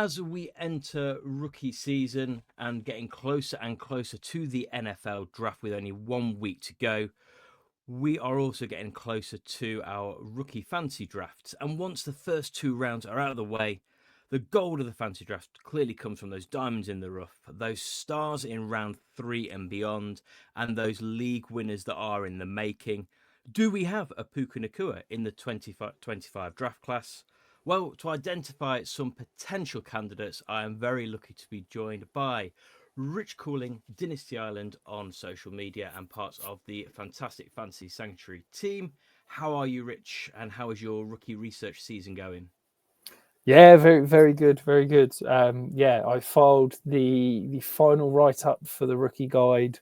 As we enter rookie season and getting closer and closer to the NFL draft with only 1 week to go, we are also getting closer to our rookie fantasy drafts. And once the first two rounds are out of the way, the gold of the fantasy draft clearly comes from those diamonds in the rough, those stars in round 3 and beyond, and those league winners that are in the making. Do we have a Puka Nacua in the 2025 draft class? Well, to identify some potential candidates, I am very lucky to be joined by Rich Cooling, Dynasty Island on social media and parts of the fantastic Fantasy Sanctuary team. How are you, Rich? And how is your rookie research season going? Yeah, very, very good, very good. I filed the final write up for the rookie guide.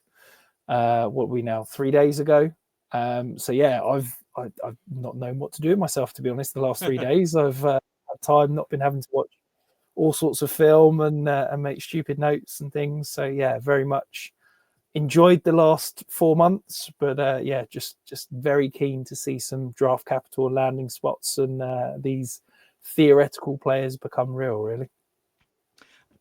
What are we now 3 days ago? I've not known what to do with myself, to be honest. The last 3 days, I've had time, not been having to watch all sorts of film and make stupid notes and things. So yeah, very much enjoyed the last 4 months, but just very keen to see some draft capital landing spots and these theoretical players become real, really.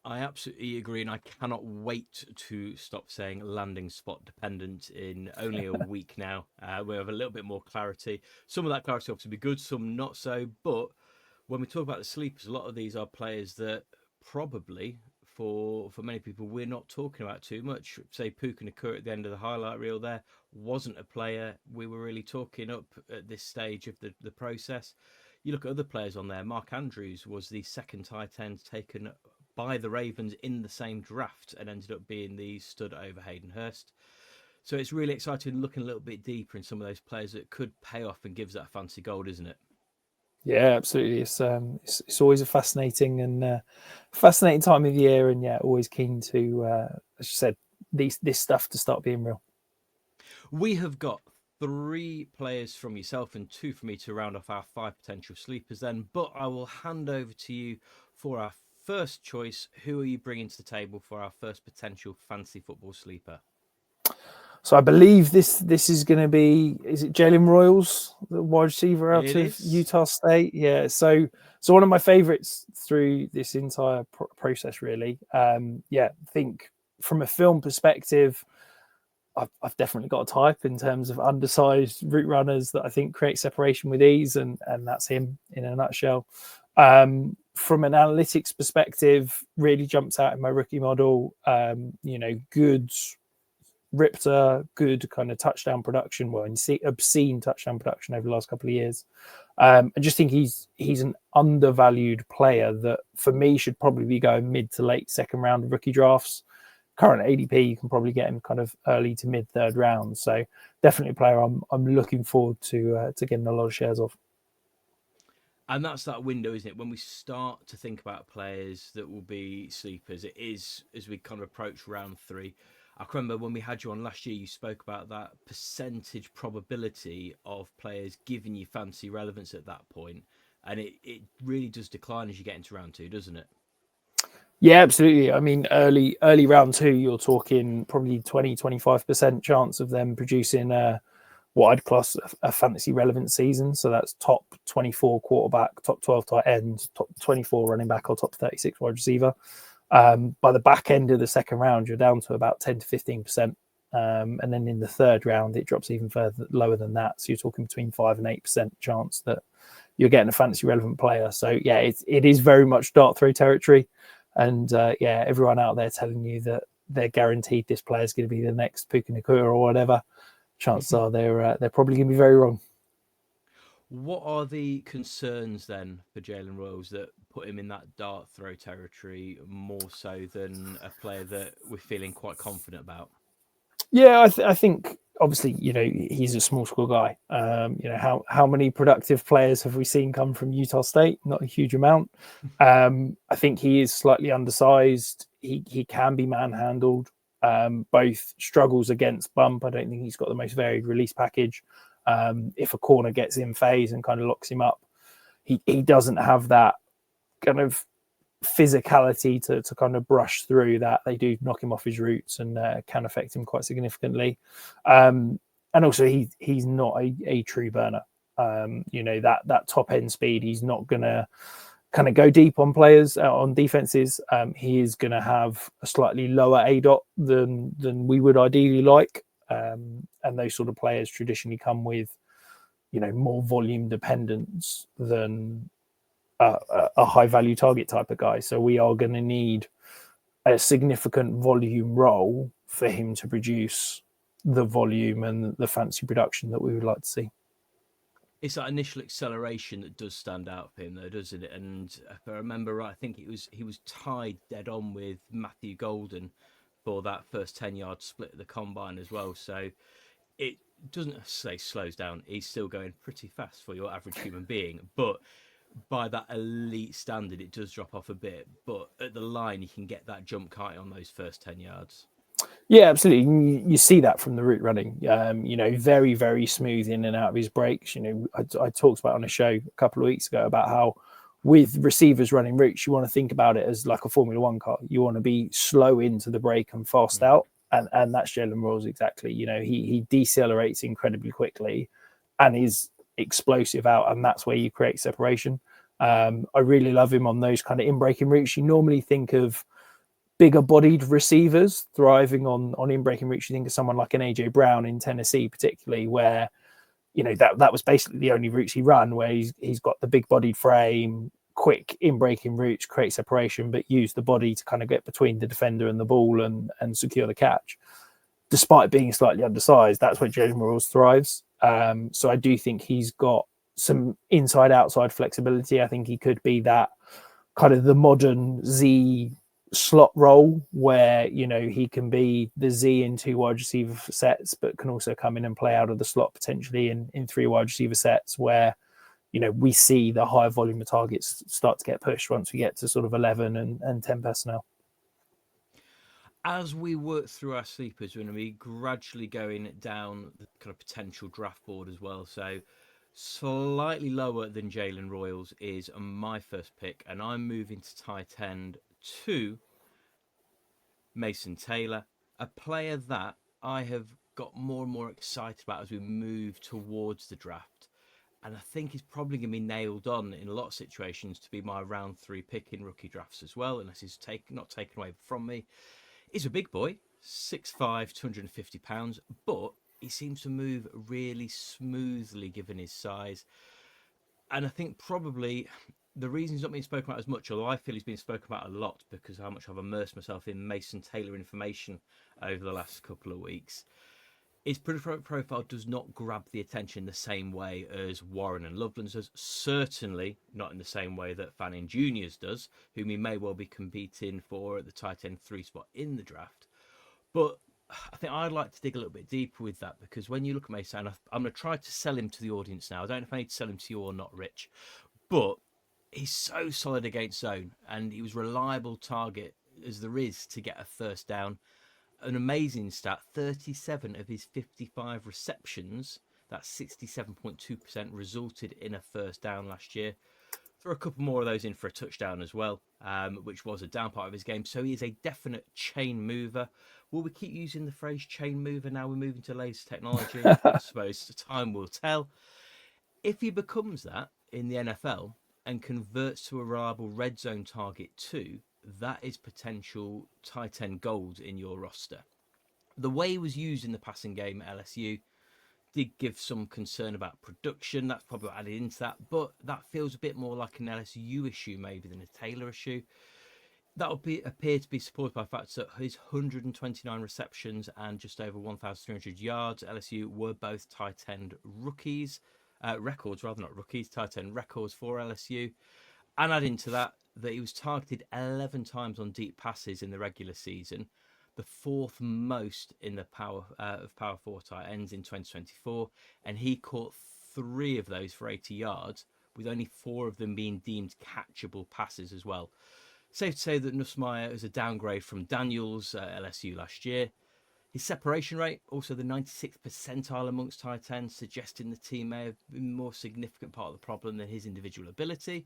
I absolutely agree, and I cannot wait to stop saying landing spot dependent in only a week now. We have a little bit more clarity. Some of that clarity obviously be good, some not so. But when we talk about the sleepers, a lot of these are players that probably for many people we're not talking about too much. Say Puka Nacua at the end of the highlight reel there wasn't a player we were really talking up at this stage of the process. You look at other players on there. Mark Andrews was the second tight end taken by the Ravens in the same draft and ended up being the stud over Hayden Hurst. So it's really exciting looking a little bit deeper in some of those players that could pay off and gives that fancy gold, isn't it? Yeah, absolutely. It's always a fascinating time of year, and yeah, always keen to, as you said, this stuff to start being real. We have got 3 players from yourself and 2 from me to round off our 5 potential sleepers then, but I will hand over to you for our first choice. Who are you bringing to the table for our first potential fantasy football sleeper? So I believe this is going to be, is it Jalen Royals, the wide receiver out It of is. Utah State? Yeah. So one of my favorites through this entire process, really. I think from a film perspective, I've definitely got a type in terms of undersized route runners that I think create separation with ease, and that's him in a nutshell. From an analytics perspective, really jumps out in my rookie model. Good Ripter, good kind of touchdown production. Well, obscene touchdown production over the last couple of years. I just think he's an undervalued player that for me should probably be going mid to late second round of rookie drafts. Current ADP, you can probably get him kind of early to mid third round. So definitely a player I'm looking forward to getting a lot of shares of. And that's that window, isn't it? When we start to think about players that will be sleepers, it is as we kind of approach round 3. I can remember when we had you on last year, you spoke about that percentage probability of players giving you fancy relevance at that point. And it really does decline as you get into round 2, doesn't it? Yeah, absolutely. I mean, early round 2, you're talking probably 20-25% chance of them producing what I'd class a fantasy relevant season. So that's top 24 quarterback, top 12 tight end, top 24 running back, or top 36 wide receiver. By the back end of the second round, you're down to about 10 to 15%. And then in the third round, it drops even further lower than that. So you're talking between 5 and 8% chance that you're getting a fantasy relevant player. So yeah, it is very much dart throw territory. And everyone out there telling you that they're guaranteed this player is going to be the next Puka Nacua or whatever, chances are they're probably going to be very wrong. What are the concerns then for Jalen Royals that put him in that dart throw territory more so than a player that we're feeling quite confident about? Yeah, I think obviously he's a small school guy. How many productive players have we seen come from Utah State? Not a huge amount. I think he is slightly undersized. He can be manhandled. Both struggles against bump. I don't think he's got the most varied release package. If a corner gets in phase and kind of locks him up, he doesn't have that kind of physicality to kind of brush through that. They do knock him off his routes and can affect him quite significantly. And also he's not a true burner. That top end speed, he's not gonna kind of go deep on players on defenses. He is going to have a slightly lower ADOT than we would ideally like, and those sort of players traditionally come with, more volume dependence than a high value target type of guy. So we are going to need a significant volume role for him to produce the volume and the fancy production that we would like to see. It's that initial acceleration that does stand out for him, though, doesn't it? And if I remember right, I think he was tied dead on with Matthew Golden for that first 10-yard split at the combine as well. So it doesn't say slows down. He's still going pretty fast for your average human being, but by that elite standard, it does drop off a bit. But at the line, you can get that jump, can't you, on those first 10 yards? Yeah, absolutely. You see that from the route running. Very, very smooth in and out of his breaks. I talked about on a show a couple of weeks ago about how with receivers running routes, you want to think about it as like a Formula One car. You want to be slow into the break and fast out. And that's Jalen Royals exactly. He decelerates incredibly quickly and is explosive out. And that's where you create separation. I really love him on those kind of in-breaking routes. You normally think of bigger bodied receivers thriving on in-breaking routes. You think of someone like an AJ Brown in Tennessee, particularly, where that was basically the only routes he ran, where he's got the big bodied frame, quick in-breaking routes, create separation, but use the body to kind of get between the defender and the ball and secure the catch. Despite being slightly undersized, that's where Jalen Royals thrives. So I do think he's got some inside-outside flexibility. I think he could be that kind of the modern Z slot role where he can be the Z in 2 wide receiver sets, but can also come in and play out of the slot potentially in 3 wide receiver sets where we see the high volume of targets start to get pushed once we get to sort of 11 and 10 personnel. As we work through our sleepers, we're going to be gradually going down the kind of potential draft board as well. So slightly lower than Jalen Royals is my first pick, and I'm moving to tight end to Mason Taylor, a player that I have got more and more excited about as we move towards the draft. And I think he's probably going to be nailed on in a lot of situations to be my round 3 pick in rookie drafts as well, unless he's not taken away from me. He's a big boy, 6'5", 250 pounds, but he seems to move really smoothly given his size. And I think probably the reason he's not being spoken about as much, although I feel he's been spoken about a lot because of how much I've immersed myself in Mason Taylor information over the last couple of weeks, his profile does not grab the attention the same way as Warren and Loveland's does. Certainly not in the same way that Fanning Jr.'s does, whom he may well be competing for at the tight end 3 spot in the draft. But I think I'd like to dig a little bit deeper with that, because when you look at Mason, I'm going to try to sell him to the audience now. I don't know if I need to sell him to you or not, Rich, but he's so solid against zone, and he was reliable target as there is to get a first down. An amazing stat, 37 of his 55 receptions, that's 67.2%, resulted in a first down last year. Throw a couple more of those in for a touchdown as well, which was a down part of his game. So he is a definite chain mover. Will we keep using the phrase chain mover now we're moving to laser technology? I suppose time will tell. If he becomes that in the NFL and converts to a reliable red zone target too, that is potential tight end gold in your roster. The way he was used in the passing game at LSU did give some concern about production. That's probably what added into that, but that feels a bit more like an LSU issue maybe than a Taylor issue. That would appear to be supported by the fact that his 129 receptions and just over 1,300 yards at LSU were both tight end rookies. Records, rather, not rookies, tight end records for LSU. And add into that he was targeted 11 times on deep passes in the regular season, the 4th most in the Power 4 tight ends in 2024, and he caught 3 of those for 80 yards, with only 4 of them being deemed catchable passes as well. Safe to say that Nussmeier is a downgrade from Daniels at LSU last year. His separation rate, also the 96th percentile amongst tight ends, suggesting the team may have been a more significant part of the problem than his individual ability.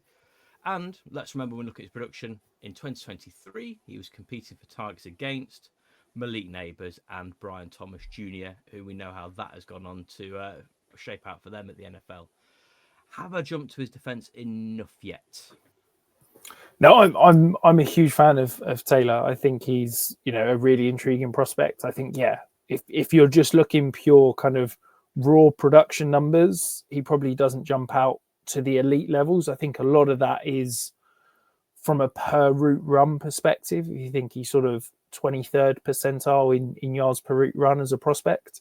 And let's remember when we look at his production, in 2023, he was competing for targets against Malik Neighbours and Brian Thomas Jr., who we know how that has gone on to shape out for them at the NFL. Have I jumped to his defence enough yet? No, I'm a huge fan of Taylor. I think he's, a really intriguing prospect. I think, yeah, if you're just looking pure kind of raw production numbers, he probably doesn't jump out to the elite levels. I think a lot of that is from a per route run perspective. If you think he's sort of 23rd percentile in yards per route run as a prospect.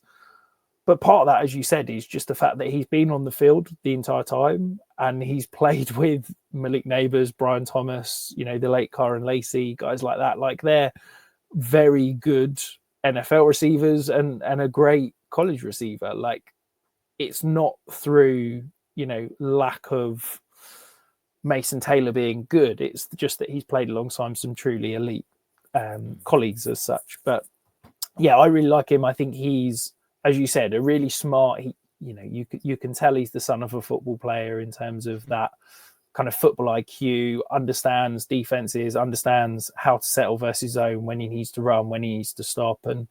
But part of that, as you said, is just the fact that he's been on the field the entire time and he's played with Malik Neighbours, Brian Thomas, the late Kyron Lacey, guys like that. Like, they're very good NFL receivers and a great college receiver. Like, it's not through, lack of Mason Taylor being good. It's just that he's played alongside some truly elite colleagues as such. But yeah, I really like him. I think he's, as you said, a really smart. You can tell he's the son of a football player in terms of that kind of football IQ. Understands defenses, understands how to settle versus zone, when he needs to run, when he needs to stop, and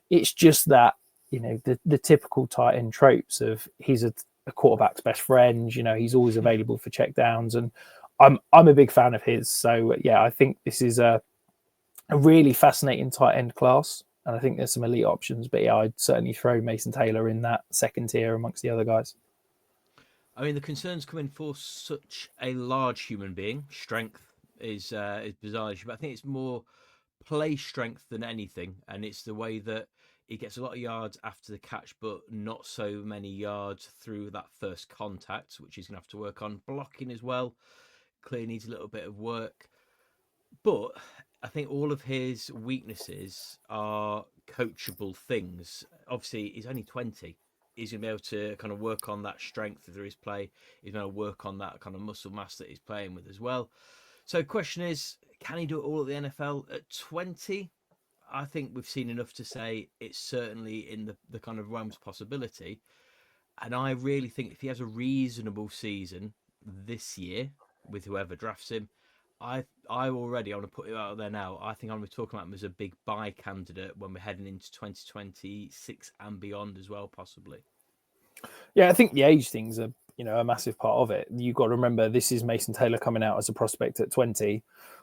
it's just that the typical tight end tropes of he's a quarterback's best friend. He's always available for check downs, and I'm a big fan of his. So yeah, I think this is a really fascinating tight end class. And I think there's some elite options, but yeah, I'd certainly throw Mason Taylor in that second tier amongst the other guys. I mean, the concerns come in for such a large human being. Strength is bizarre, but I think it's more play strength than anything, and it's the way that he gets a lot of yards after the catch, but not so many yards through that first contact, which he's going to have to work on. Blocking as well, clearly needs a little bit of work. But I think all of his weaknesses are coachable things. Obviously, he's only 20. He's going to be able to kind of work on that strength through his play. He's going to work on that kind of muscle mass that he's playing with as well. So the question is, can he do it all at the NFL at 20? I think we've seen enough to say it's certainly in the kind of realms of possibility. And I really think if he has a reasonable season this year with whoever drafts him, I already want to put it out there now. I think I'm going to be talking about him as a big buy candidate when we're heading into 2026 and beyond as well, possibly. Yeah, I think the age thing's a massive part of it. You've got to remember this is Mason Taylor coming out as a prospect at 20.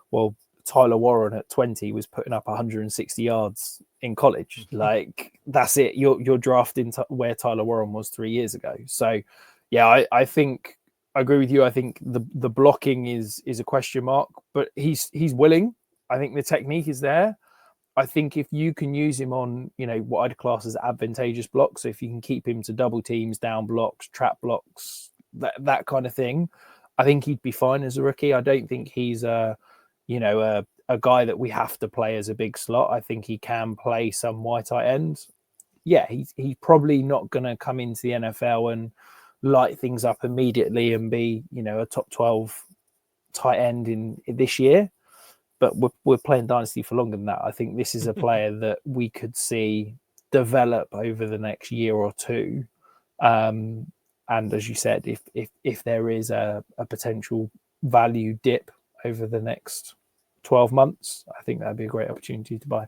Well, Tyler Warren at 20 was putting up 160 yards in college. Like, that's it. You're drafting where Tyler Warren was 3 years ago. So yeah, I think I agree with you. I think the blocking is a question mark, but he's willing. I think the technique is there. I think if you can use him on, what I'd class as advantageous blocks, so if you can keep him to double teams, down blocks, trap blocks, that kind of thing, I think he'd be fine as a rookie. I don't think he's a guy that we have to play as a big slot. I think he can play some wide tight end. Yeah, he's probably not going to come into the NFL and light things up immediately and be, a top 12 tight end in this year. But we're playing Dynasty for longer than that. I think this is a player that we could see develop over the next year or two. And as you said, if there is a potential value dip over the next 12 months, I think that'd be a great opportunity to buy.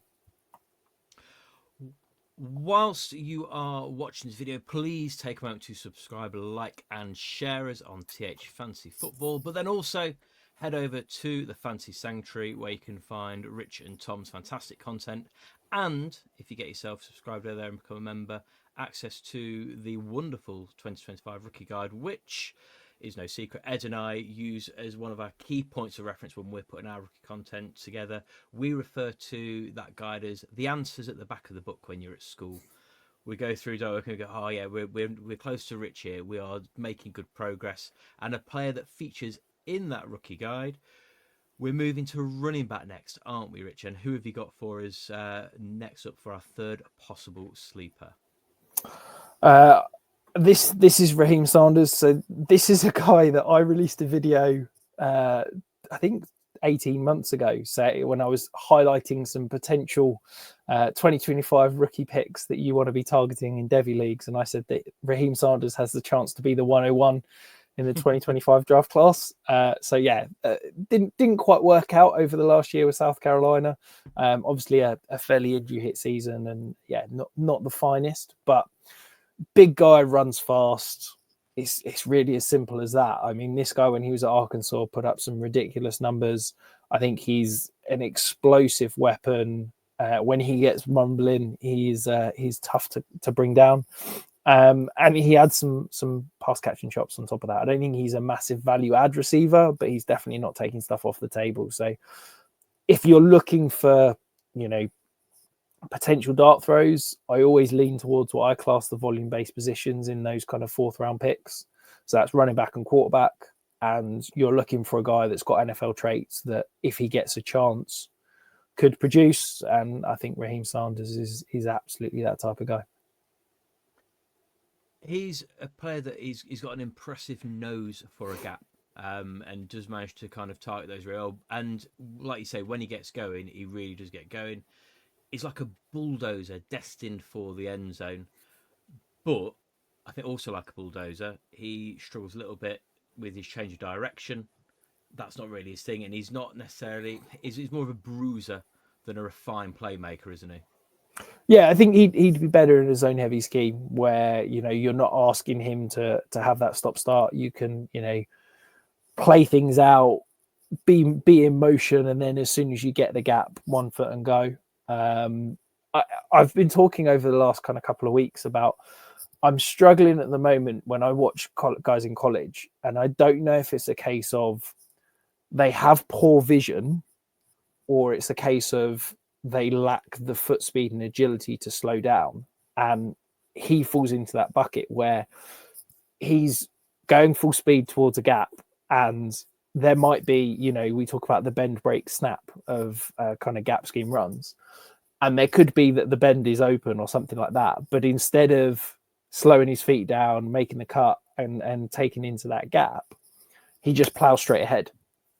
Whilst you are watching this video, please take a moment to subscribe, like, and share us on TH Fantasy Football. But then also head over to the Fantasy Sanctuary, where you can find Rich and Tom's fantastic content. And if you get yourself subscribed over there and become a member, access to the wonderful 2025 Rookie Guide, which is no secret. Ed and I use as one of our key points of reference when we're putting our rookie content together. We refer to that guide as the answers at the back of the book when you're at school. We go through Doak and go, oh yeah, we're close to Rich here. We are making good progress. And a player that features in that rookie guide, we're moving to running back next, aren't we, Rich? And who have you got for us next up for our third possible sleeper? This is Raheim Sanders. So this is a guy that I released a video, I think 18 months ago. So when I was highlighting some potential 2025 rookie picks that you want to be targeting in Devy leagues, and I said that Raheim Sanders has the chance to be the 101 in the 2025 draft class. So yeah, didn't quite work out over the last year with South Carolina. Obviously a fairly injury hit season, and yeah, not the finest, but big guy, runs fast, it's really as simple as that. I mean, this guy, when he was at Arkansas, put up some ridiculous numbers. I think he's an explosive weapon. When he gets mumbling, he's tough to bring down. And he had some pass catching chops on top of that. I don't think he's a massive value add receiver, but he's definitely not taking stuff off the table. So if you're looking for, potential dart throws, I always lean towards what I class the volume based positions in those kind of 4th round picks. So that's running back and quarterback. And you're looking for a guy that's got NFL traits that, if he gets a chance, could produce. And I think Raheim Sanders is absolutely that type of guy. He's a player that he's got an impressive nose for a gap, and does manage to kind of target those real. And like you say, when he gets going, he really does get going. He's like a bulldozer destined for the end zone. But I think also like a bulldozer, he struggles a little bit with his change of direction. That's not really his thing, and he's not necessarily. He's more of a bruiser than a refined playmaker, isn't he? Yeah, I think he'd be better in a zone heavy scheme where you're not asking him to have that stop start. You can play things out, be in motion, and then as soon as you get the gap, 1 foot and go. I've been talking over the last kind of couple of weeks about, I'm struggling at the moment when I watch guys in college, and I don't know if it's a case of they have poor vision or it's a case of they lack the foot speed and agility to slow down. And he falls into that bucket where he's going full speed towards a gap, and there might be, we talk about the bend, break, snap of kind of gap scheme runs. And there could be that the bend is open or something like that. But instead of slowing his feet down, making the cut and taking into that gap, he just plows straight ahead.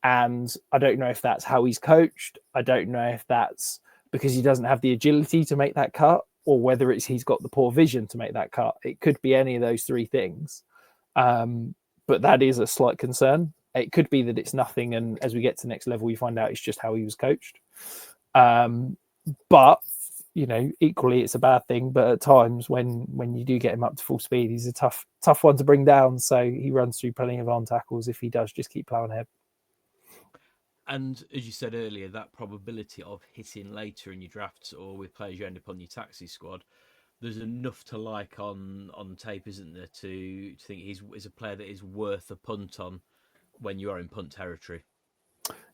And I don't know if that's how he's coached. I don't know if that's because he doesn't have the agility to make that cut, or whether it's he's got the poor vision to make that cut. It could be any of those 3 things. But that is a slight concern. It could be that it's nothing, and as we get to the next level, we find out it's just how he was coached. But equally, it's a bad thing. But at times, when you do get him up to full speed, he's a tough one to bring down. So he runs through plenty of arm tackles if he does just keep plowing ahead. And as you said earlier, that probability of hitting later in your drafts or with players you end up on your taxi squad, there's enough to like on tape, isn't there, to think he's a player that is worth a punt on when you are in punt territory.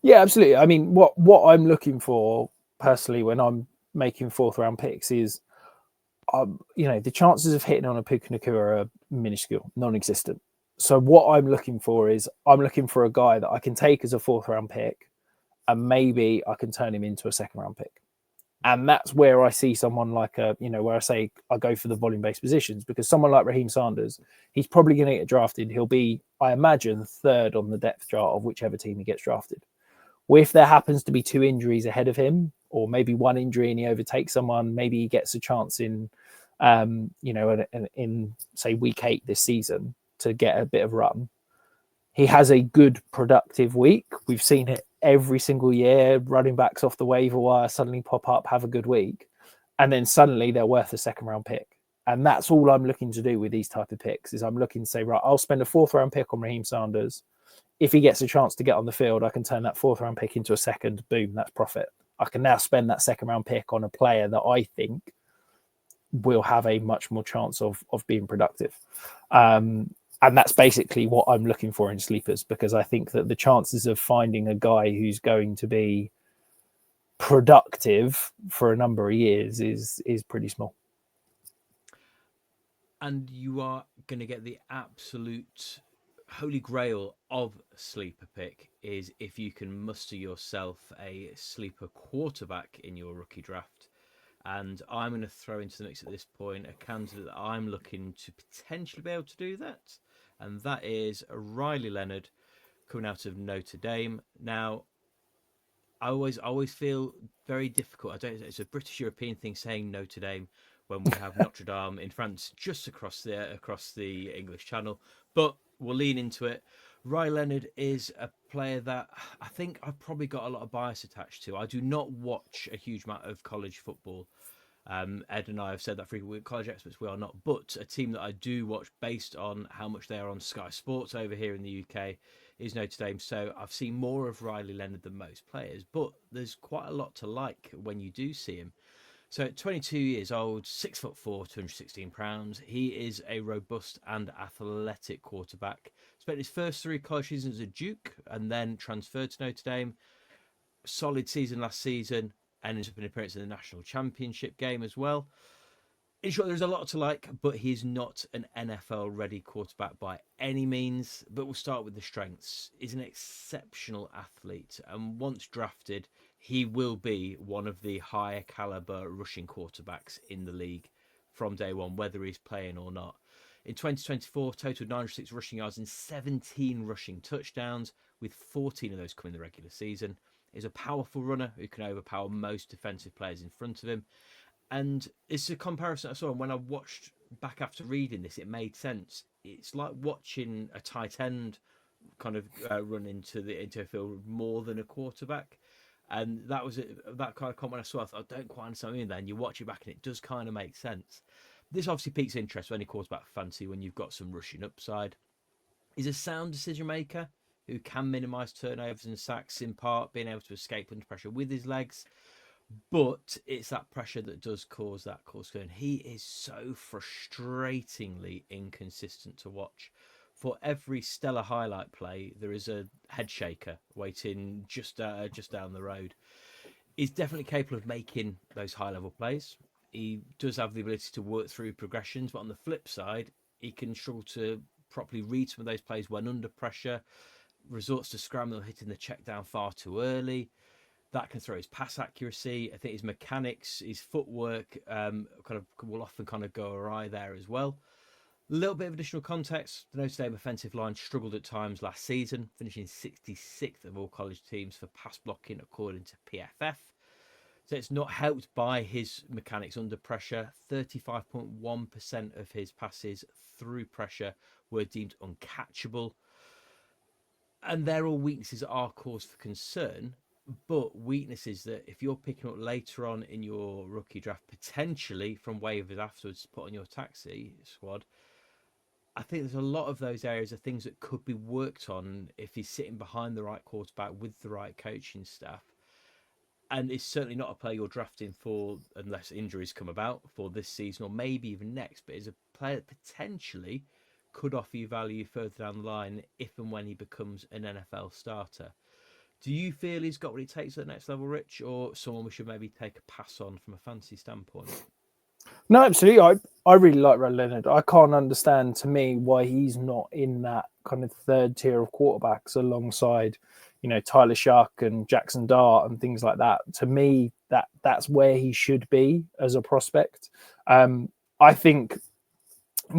Yeah, absolutely. I mean, what I'm looking for personally when I'm making 4th round picks is, the chances of hitting on a Puka Nakua are minuscule, non-existent. So what I'm looking for is, I'm looking for a guy that I can take as a 4th round pick, and maybe I can turn him into a 2nd round pick. And that's where I see someone like where I say I go for the volume based positions, because someone like Raheim Sanders, he's probably going to get drafted. He'll be, I imagine, 3rd on the depth chart of whichever team he gets drafted. Well, if there happens to be 2 injuries ahead of him, or maybe 1 injury and he overtakes someone, maybe he gets a chance in say week 8 this season to get a bit of run. He has a good productive week. We've seen it every single year. Running backs off the waiver wire suddenly pop up, have a good week, and then suddenly they're worth a 2nd round pick. And that's all I'm looking to do with these type of picks, is I'm looking to say, right, I'll spend a 4th round pick on Raheim Sanders. If he gets a chance to get on the field, I can turn that 4th round pick into a 2nd. Boom, that's profit. I can now spend that 2nd round pick on a player that I think will have a much more chance of being productive. And that's basically what I'm looking for in sleepers, because I think that the chances of finding a guy who's going to be productive for a number of years is pretty small. And you are going to get the absolute holy grail of sleeper pick is if you can muster yourself a sleeper quarterback in your rookie draft. And I'm going to throw into the mix at this point a candidate that I'm looking to potentially be able to do that. And that is Riley Leonard, coming out of Notre Dame. Now, I always feel very difficult. It's a British European thing saying Notre Dame when we have Notre Dame in France just across the English Channel. But we'll lean into it. Riley Leonard is a player that I think I've probably got a lot of bias attached to. I do not watch a huge amount of college football. Ed and I have said that frequently. We're college experts, we are not. But a team that I do watch based on how much they are on Sky Sports over here in the UK is Notre Dame. So I've seen more of Riley Leonard than most players, but there's quite a lot to like when you do see him. So at 22 years old, 6'4", 216 pounds, he is a robust and athletic quarterback. Spent his first 3 college seasons at Duke and then transferred to Notre Dame. Solid season last season, and ended up an appearance in the national championship game as well. In short, there's a lot to like, but he's not an NFL ready quarterback by any means. But we'll start with the strengths. He's an exceptional athlete, and once drafted, he will be one of the higher caliber rushing quarterbacks in the league from day one, whether he's playing or not. In 2024, totaled 906 rushing yards and 17 rushing touchdowns, with 14 of those coming in the regular season. He's a powerful runner who can overpower most defensive players in front of him. And it's a comparison I saw, and when I watched back after reading this, it made sense. It's like watching a tight end kind of run into a field more than a quarterback. And that was that kind of comment I saw. I thought, I don't quite understand what you mean there. And you watch it back and it does kind of make sense. This obviously piques interest for any quarterback fancy when you've got some rushing upside. He's a sound decision maker who can minimise turnovers and sacks, in part being able to escape under pressure with his legs. But it's that pressure that does cause that concern. He is so frustratingly inconsistent to watch. For every stellar highlight play, there is a head shaker waiting just down the road. He's definitely capable of making those high-level plays. He does have the ability to work through progressions, but on the flip side, he can struggle to properly read some of those plays when under pressure, resorts to scramble, hitting the check down far too early. That can throw his pass accuracy. I think his mechanics, his footwork, will often kind of go awry there as well. A little bit of additional context: the Notre Dame offensive line struggled at times last season, finishing 66th of all college teams for pass blocking according to PFF. So it's not helped by his mechanics under pressure. 35.1% of his passes through pressure were deemed uncatchable. And they're all weaknesses that are cause for concern, but weaknesses that if you're picking up later on in your rookie draft, potentially from waivers afterwards, put on your taxi squad, I think there's a lot of those areas of things that could be worked on if he's sitting behind the right quarterback with the right coaching staff. And it's certainly not a player you're drafting for unless injuries come about for this season or maybe even next, but is a player that potentially could offer you value further down the line if and when he becomes an NFL starter. Do you feel he's got what it takes at the next level, Rich, or someone we should maybe take a pass on from a fantasy standpoint? No, absolutely. I really like Ray Leonard. I can't understand, to me, why he's not in that kind of third tier of quarterbacks alongside, Tyler Shuck and Jackson Dart and things like that. To me, that's where he should be as a prospect. I think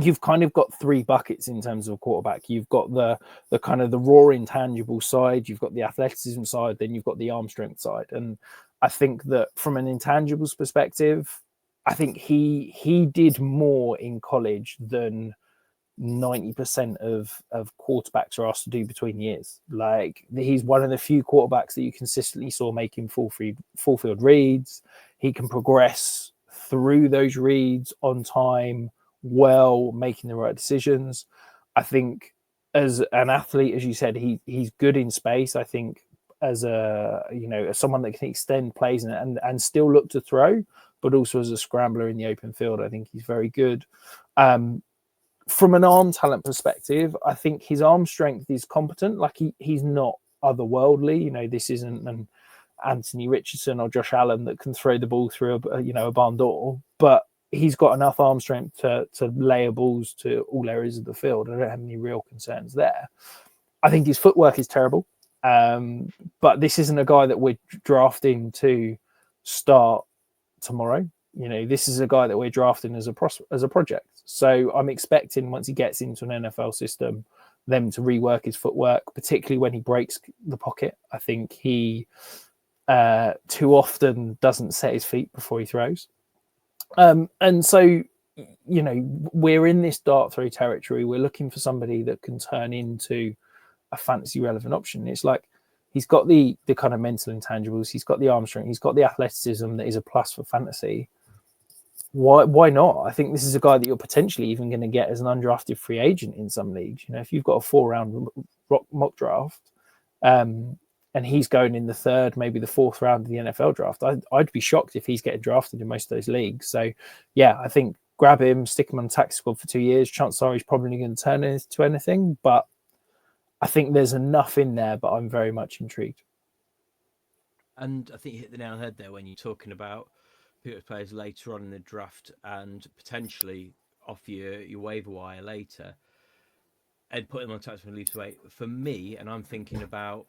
you've kind of got 3 buckets in terms of a quarterback. You've got the kind of the raw intangible side, you've got the athleticism side, then you've got the arm strength side. And I think that from an intangibles perspective, I think he did more in college than 90% of quarterbacks are asked to do between years. Like, he's one of the few quarterbacks that you consistently saw making full field reads. He can progress through those reads on time, well, making the right decisions. I think as an athlete, as you said, he's good in space. I think as as someone that can extend plays and still look to throw, but also as a scrambler in the open field, I think he's very good. From an arm talent perspective, I think his arm strength is competent. Like, he's not otherworldly. This isn't an Anthony Richardson or Josh Allen that can throw the ball through a barn door, but he's got enough arm strength to layer balls to all areas of the field. I don't have any real concerns there. I think his footwork is terrible, but this isn't a guy that we're drafting to start tomorrow. This is a guy that we're drafting as a project. So I'm expecting once he gets into an NFL system, them to rework his footwork, particularly when he breaks the pocket. I think he too often doesn't set his feet before he throws. And so, we're in this dart throw territory. We're looking for somebody that can turn into a fantasy relevant option. It's like, he's got the kind of mental intangibles. He's got the arm strength. He's got the athleticism that is a plus for fantasy. why not? I think this is a guy that you're potentially even going to get as an undrafted free agent in some leagues. You know, if you've got a 4-round mock draft, and he's going in the 3rd, maybe the 4th round of the NFL draft, I'd be shocked if he's getting drafted in most of those leagues. So, yeah, I think grab him, stick him on the taxi squad for 2 years. Chances are he's probably going to turn into anything, but I think there's enough in there. But I'm very much intrigued. And I think you hit the nail on the head there when you're talking about pick players later on in the draft and potentially off your waiver wire later and put them on tax and leave to wait. For me, and I'm thinking about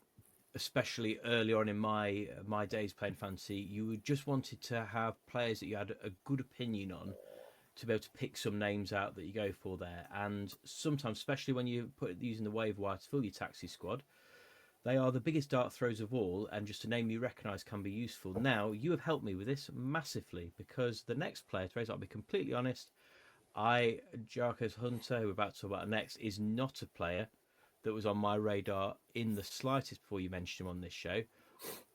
especially early on in my days playing fantasy, you just wanted to have players that you had a good opinion on to be able to pick some names out that you go for there. And sometimes, especially when you put using the waiver wire to fill your taxi squad, they are the biggest dart throws of all, and just a name you recognise can be useful. Now, you have helped me with this massively because the next player, I'll be completely honest, Jarquez Hunter, who we're about to talk about next, is not a player that was on my radar in the slightest before you mentioned him on this show,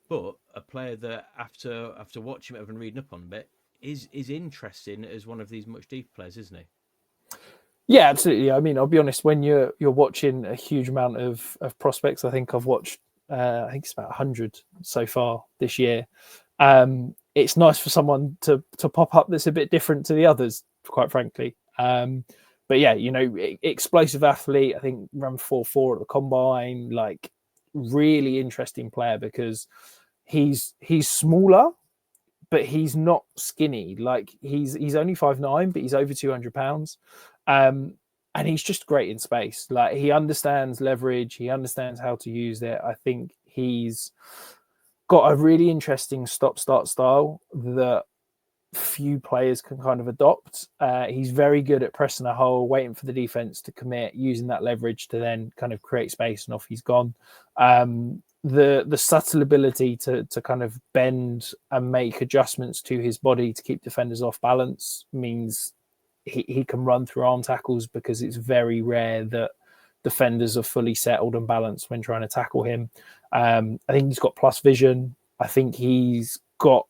but a player that after watching it and reading up on a bit is interesting as one of these much deeper players, isn't he? Yeah, absolutely. I mean, I'll be honest, when you're watching a huge amount of prospects, I think I've watched, I think it's about 100 so far this year. It's nice for someone to pop up that's a bit different to the others, quite frankly. But yeah, you know, explosive athlete. I think ran 4.4 at the combine. Like, really interesting player because he's smaller, but he's not skinny. Like, he's only 5'9", but he's over 200 pounds. And he's just great in space. Like, he understands leverage. He understands how to use it. I think he's got a really interesting stop-start style that few players can kind of adopt. He's very good at pressing a hole, waiting for the defense to commit, using that leverage to then kind of create space, and off he's gone. The subtle ability to kind of bend and make adjustments to his body to keep defenders off balance means he can run through arm tackles, because it's very rare that defenders are fully settled and balanced when trying to tackle him. I think he's got plus vision. I think he's got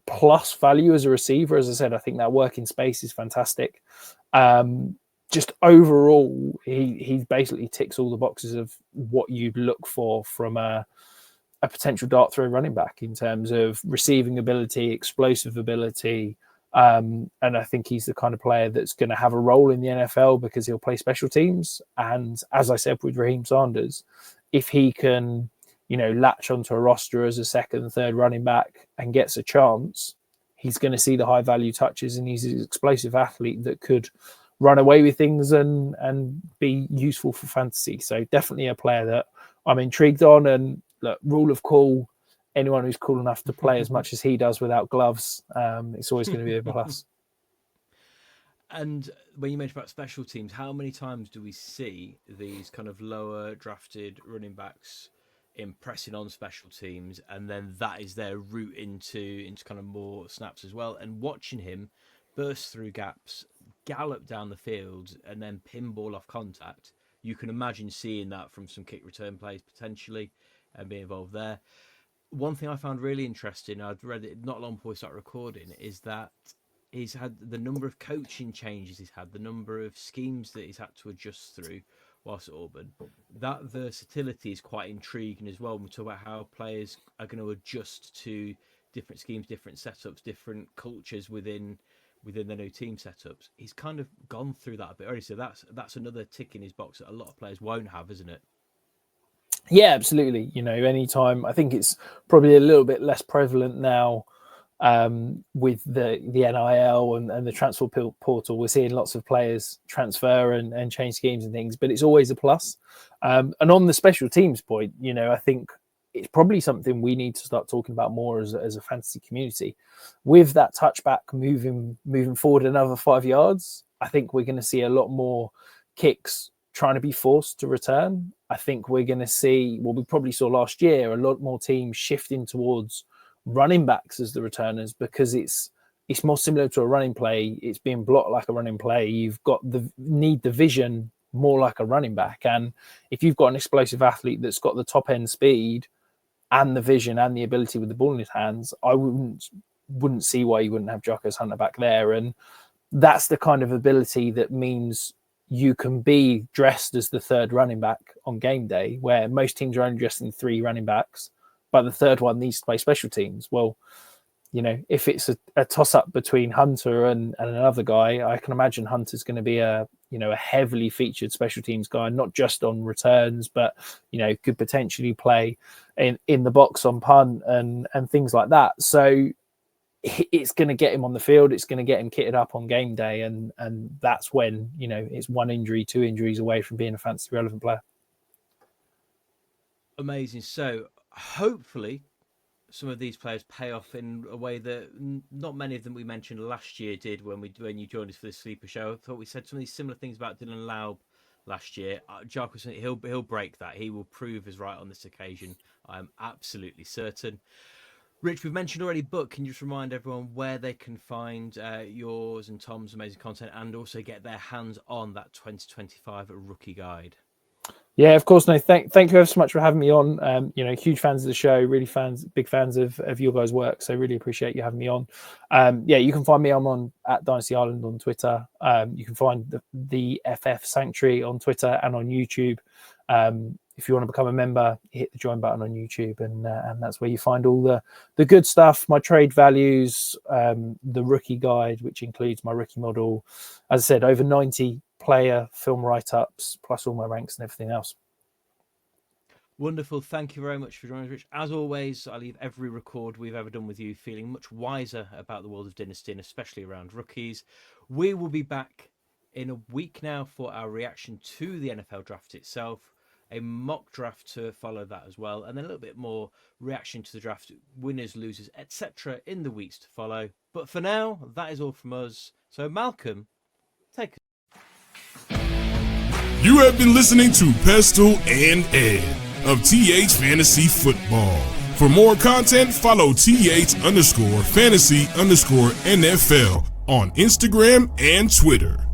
plus value as a receiver. As I said, I think that work in space is fantastic. Just overall, he basically ticks all the boxes of what you'd look for from a potential dart throw running back in terms of receiving ability, explosive ability. And I think he's the kind of player that's going to have a role in the NFL because he'll play special teams. And as I said with Raheim Sanders, if he can, you know, latch onto a roster as a 2nd, 3rd running back and gets a chance, he's going to see the high value touches, and he's an explosive athlete that could run away with things and be useful for fantasy. So definitely a player that I'm intrigued on. And look, rule of cool, anyone who's cool enough to play as much as he does without gloves, it's always going to be a plus. And when you mentioned about special teams, how many times do we see these kind of lower drafted running backs impressing on special teams, and then that is their route into kind of more snaps as well? And watching him burst through gaps, gallop down the field, and then pinball off contact, you can imagine seeing that from some kick return plays potentially and be involved there. One thing I found really interesting, I'd read it not long before we started recording, is that he's had the number of coaching changes he's had, the number of schemes that he's had to adjust through whilst at Auburn. That versatility is quite intriguing as well when we talk about how players are going to adjust to different schemes, different setups, different cultures within the new team setups. He's kind of gone through that a bit already, so that's another tick in his box that a lot of players won't have, isn't it? Yeah, absolutely. You know, anytime, I think it's probably a little bit less prevalent now with the NIL and the transfer portal. We're seeing lots of players transfer and change schemes and things, but it's always a plus. And on the special teams point, you know, I think it's probably something we need to start talking about more as a fantasy community. With that touchback moving forward another 5 yards, I think we're going to see a lot more kicks trying to be forced to return. I think we're going to see, well, we probably saw last year, a lot more teams shifting towards running backs as the returners, because it's more similar to a running play. It's being blocked like a running play. You've got the vision more like a running back. And if you've got an explosive athlete that's got the top end speed and the vision and the ability with the ball in his hands, I wouldn't wouldn't see why you wouldn't have Jarquez Hunter back there. And that's the kind of ability that means you can be dressed as the third running back on game day, where most teams are only dressing 3 running backs, but the third one needs to play special teams. Well, you know, if it's a toss-up between Hunter and another guy, I can imagine Hunter's going to be a heavily featured special teams guy, not just on returns, but, you know, could potentially play in the box on punt and things like that. So it's going to get him on the field. It's going to get him kitted up on game day. And that's when, you know, it's 1 injury, 2 injuries away from being a fantasy relevant player. Amazing. So hopefully some of these players pay off in a way that not many of them we mentioned last year did when you joined us for the Sleeper Show. I thought we said some of these similar things about Dylan Laub last year. Jarquez, he'll break that. He will prove us right on this occasion. I'm absolutely certain. Rich, we've mentioned already, but can you just remind everyone where they can find yours and Tom's amazing content, and also get their hands on that 2025 rookie guide? Yeah, of course. No, thank you ever so much for having me on. You know, huge fans of the show, really big fans of your guys' work. So really appreciate you having me on. Yeah, you can find me. I'm on at Dynasty Ireland on Twitter. You can find the FF Sanctuary on Twitter and on YouTube. If you want to become a member, hit the join button on YouTube, and that's where you find all the good stuff, my trade values, the rookie guide, which includes my rookie model. As I said, over 90 player film write-ups, plus all my ranks and everything else. Wonderful. Thank you very much for joining us, Rich. As always, I leave every record we've ever done with you feeling much wiser about the world of Dynasty, and especially around rookies. We will be back in a week now for our reaction to the NFL draft itself, a mock draft to follow that as well, and then a little bit more reaction to the draft, winners, losers, etc. in the weeks to follow. But for now, that is all from us. So Malcolm, take us. You have been listening to Pestell and Ed of TH Fantasy Football. For more content, follow TH_fantasy_NFL on Instagram and Twitter.